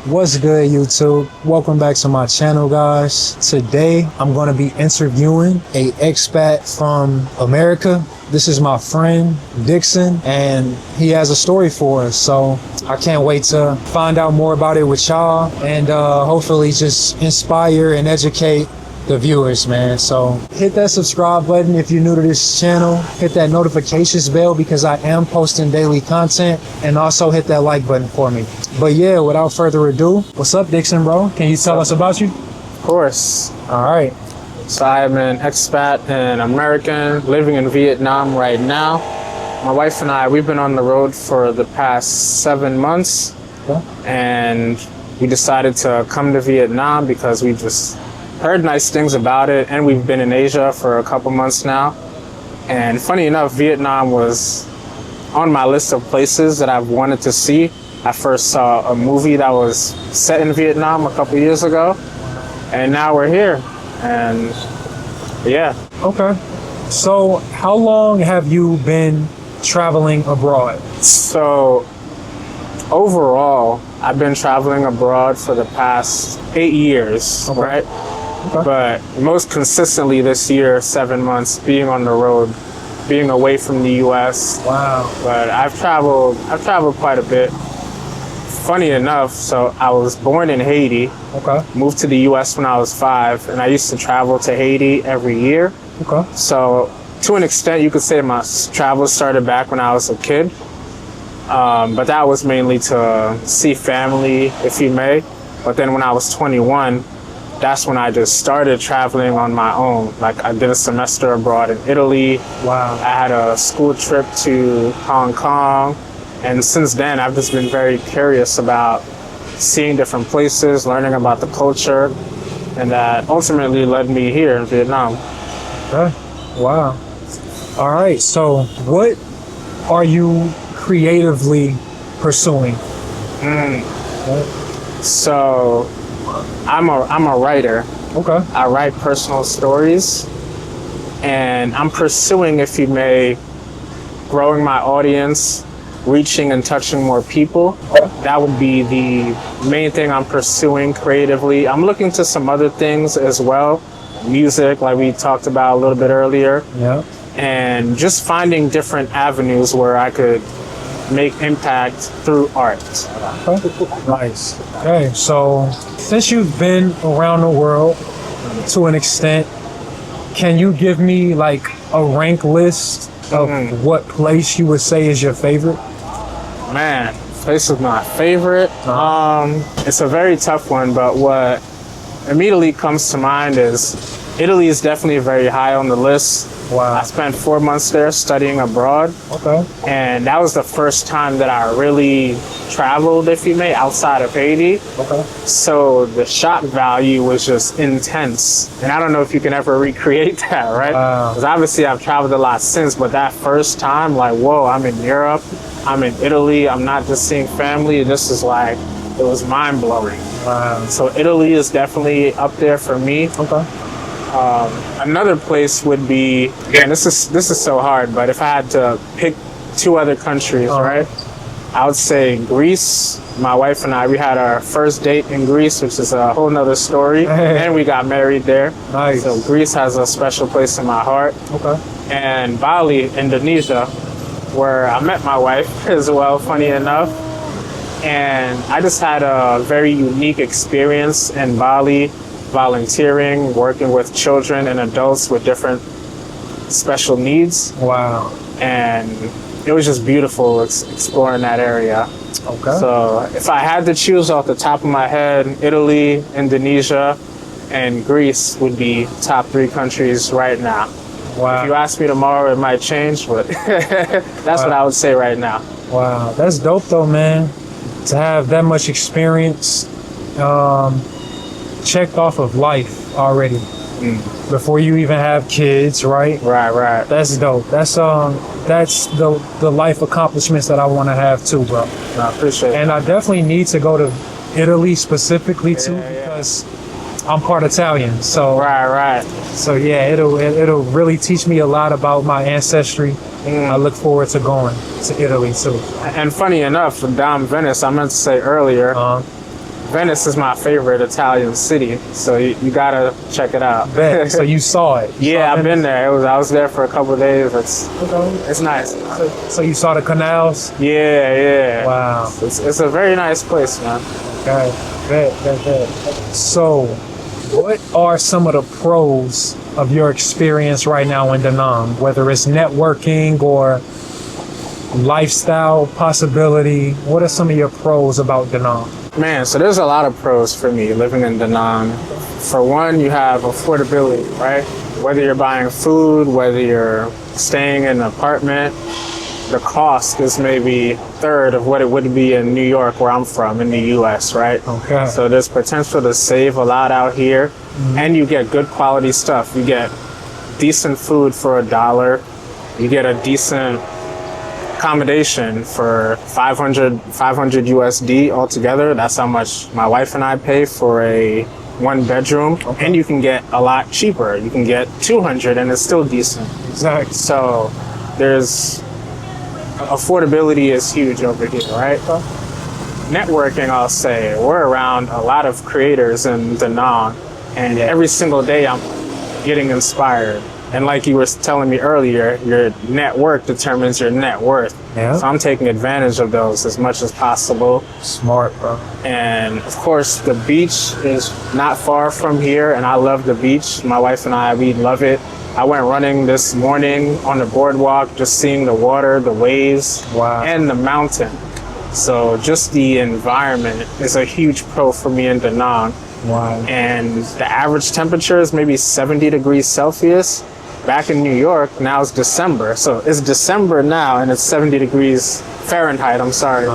What's good, YouTube? Welcome back to my channel, guys. Today I'm going to be interviewing a expat from America. This is my friend Dixon, and he has a story for us, so I can't wait to find out more about it with y'all and hopefully just inspire and educate the viewers, man. So hit that subscribe button if you're new to this channel. Hit that notifications bell because I am posting daily content, and also hit that like button for me. But yeah, without further ado, what's up, Dixon, bro? Can you tell us about you? Of course. All right. So I'm an expat and American living in Vietnam right now. My wife and I, we've been on the road for the past 7 months. Okay. And we decided to come to Vietnam because we just heard nice things about it, and we've been in Asia for a couple months now. And funny enough, Vietnam was on my list of places that I've wanted to see. I first saw a movie that was set in Vietnam a couple years ago, and now we're here. And yeah. Okay. So how long have you been traveling abroad? So overall, I've been traveling abroad for the past 8 years, Okay. right? Okay. But most consistently this year, 7 months, being on the road, being away from the US. Wow. But I've traveled quite a bit. Funny enough, so I was born in Haiti, Okay. moved to the US when I was 5, and I used to travel to Haiti every year. Okay. So to an extent, you could say my travel started back when I was a kid. But that was mainly to see family, if you may. But then when I was 21, that's when I just started traveling on my own. Like I did a semester abroad in Italy. Wow. I had a school trip to Hong Kong. And since then, I've just been very curious about seeing different places, learning about the culture. And that ultimately led me here in Vietnam. Okay. Wow. All right. So what are you creatively pursuing? So I'm a writer. Okay. I write personal stories, and I'm pursuing, if you may, growing my audience, reaching and touching more people. That would be the main thing I'm pursuing creatively. I'm looking to some other things as well, music, like we talked about a little bit earlier, Yeah. and just finding different avenues where I could make impact through art. Okay. Nice. Okay. So since you've been around the world to an extent, can you give me like a rank list of what place you would say is your favorite? Man, place is my favorite. It's a very tough one, but what immediately comes to mind is Italy is definitely very high on the list. Wow. I spent 4 months there studying abroad, Okay. and that was the first time that I really traveled, if you may, outside of Haiti. Okay. So the shock value was just intense. And I don't know if you can ever recreate that, right? Wow. Because obviously I've traveled a lot since, but that first time, like, whoa, I'm in Europe, I'm in Italy, I'm not just seeing family. This is like, it was mind blowing. Wow. So Italy is definitely up there for me. Okay. Another place would be, again, this is so hard, but if I had to pick 2 other countries, right? I would say Greece. My wife and I, we had our first date in Greece, which is a whole nother story. Hey. And we got married there. Nice. So Greece has a special place in my heart. Okay. And Bali, Indonesia, where I met my wife as well, funny enough. And I just had a very unique experience in Bali, volunteering, working with children and adults with different special needs. Wow. And it was just beautiful exploring that area. Okay. So if I had to choose off the top of my head, Italy, Indonesia, and Greece would be top 3 countries right now. Wow. If you ask me tomorrow, it might change, but that's what I would say right now. Wow. That's dope though, man. To have that much experience checked off of life already before you even have kids, right? Right. That's dope. That's the life accomplishments that I want to have too, bro. No, I appreciate it. And I definitely need to go to Italy specifically too, because I'm part Italian. So Right. So yeah, it'll really teach me a lot about my ancestry. I look forward to going to Italy too. And funny enough, Dom Venice, I meant to say earlier, Venice is my favorite Italian city, so you gotta check it out. Bet. So you saw it? Yeah, I've been there. I was there for a couple of days. Okay. It's nice. So you saw the canals? Yeah. Wow. It's a very nice place, man. Okay. Bet. So, what are some of the pros of your experience right now in Da Nang? Whether it's networking or lifestyle possibility, what are some of your pros about Da Nang? Man, so there's a lot of pros for me living in Da Nang. For one, you have affordability, right? Whether you're buying food, whether you're staying in an apartment, the cost is maybe a third of what it would be in New York, where I'm from, in the US, right? Okay. So there's potential to save a lot out here, and you get good quality stuff. You get decent food for $1. You get a decent accommodation for 500 USD altogether. That's how much my wife and I pay for a 1-bedroom. Okay. And you can get a lot cheaper. You can get 200 and it's still decent. Exactly. So there's affordability is huge over here, right? Networking, I'll say, we're around a lot of creators in Da Nang, and every single day I'm getting inspired. And like you were telling me earlier, your network determines your net worth. Yeah. So I'm taking advantage of those as much as possible. Smart, bro. And of course, the beach is not far from here, and I love the beach. My wife and I, we love it. I went running this morning on the boardwalk, just seeing the water, the waves, and the mountain. So just the environment is a huge pro for me in Da Nang. Wow. And the average temperature is maybe 70 degrees Celsius. Back in New York, now it's December. So it's December now and it's 70 degrees Fahrenheit, I'm sorry.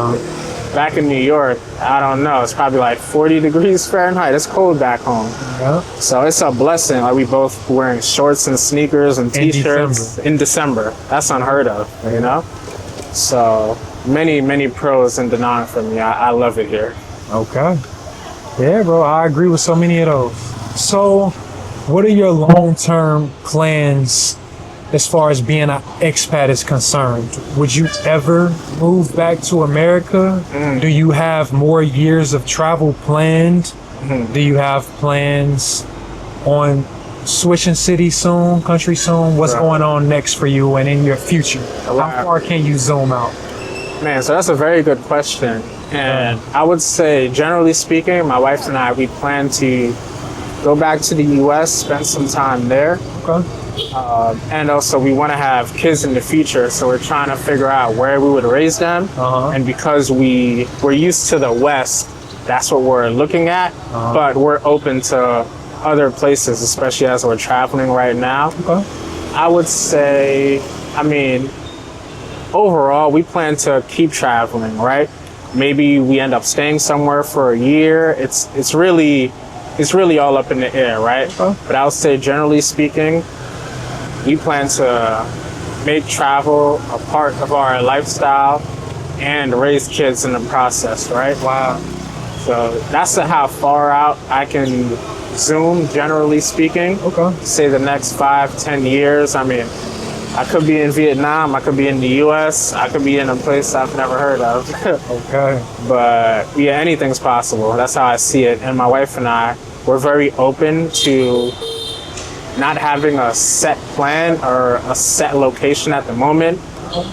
Back in New York, I don't know, it's probably like 40 degrees Fahrenheit. It's cold back home. Yeah. So it's a blessing. Like, we both wearing shorts and sneakers and t-shirts in December. That's unheard of, you know? So many pros in Da Nang for me. I love it here. Okay. Yeah, bro, I agree with so many of those. So, what are your long-term plans as far as being an expat is concerned? Would you ever move back to America? Do you have more years of travel planned? Do you have plans on switching city soon, country soon? What's going on next for you and in your future? How far can you zoom out? Man, so that's a very good question. And I would say, generally speaking, my wife and I, we plan to go back to the US, spend some time there. Okay. And also we want to have kids in the future, so we're trying to figure out where we would raise them. And because we're used to the West, that's what we're looking at, but we're open to other places, especially as we're traveling right now. I would say, I mean, overall, we plan to keep traveling, right? Maybe we end up staying somewhere for a year. It's really all up in the air, right? But I would say, generally speaking, we plan to make travel a part of our lifestyle and raise kids in the process, right? Wow. So that's how far out I can zoom, generally speaking. Say the next 5-10 years. I mean, I could be in Vietnam, I could be in the US, I could be in a place I've never heard of. But yeah, anything's possible. That's how I see it. And my wife and I, we're very open to not having a set plan or a set location at the moment.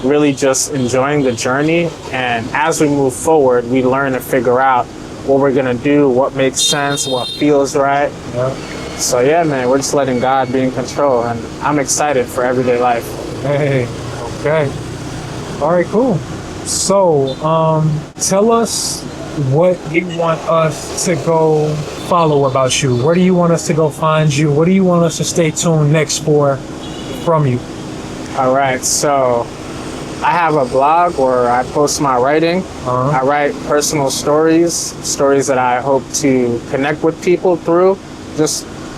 Really just enjoying the journey. And as we move forward, we learn and figure out what we're gonna do, what makes sense, what feels right. So yeah, man, we're just letting God be in control, and I'm excited for everyday life. Hey, okay. All right, cool. So, tell us what you want us to go follow about you. Where do you want us to go find you? What do you want us to stay tuned next for from you? All right, so I have a blog where I post my writing. I write personal stories that I hope to connect with people through.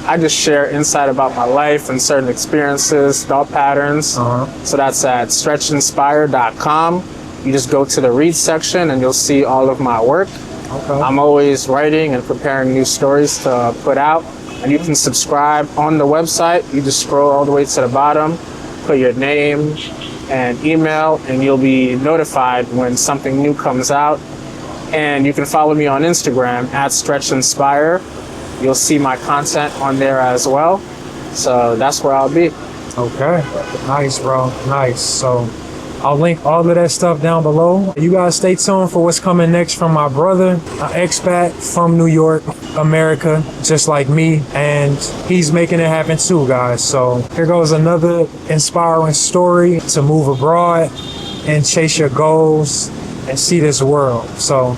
I just share insight about my life and certain experiences, thought patterns. So that's at stretchinspire.com. You just go to the read section and you'll see all of my work. I'm always writing and preparing new stories to put out. And you can subscribe on the website. You just scroll all the way to the bottom, put your name and email, and you'll be notified when something new comes out. And you can follow me on Instagram at Stretch Inspire. You'll see my content on there as well. So that's where I'll be. Okay. Nice, bro. Nice. So I'll link all of that stuff down below. You guys stay tuned for what's coming next from my brother, an expat from New York, America, just like me. And he's making it happen too, guys. So here goes another inspiring story to move abroad and chase your goals and see this world. So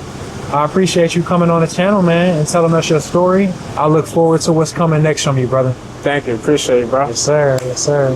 I appreciate you coming on the channel, man, and telling us your story. I look forward to what's coming next from you, brother. Thank you. Appreciate it, bro. Yes, sir. Yes, sir.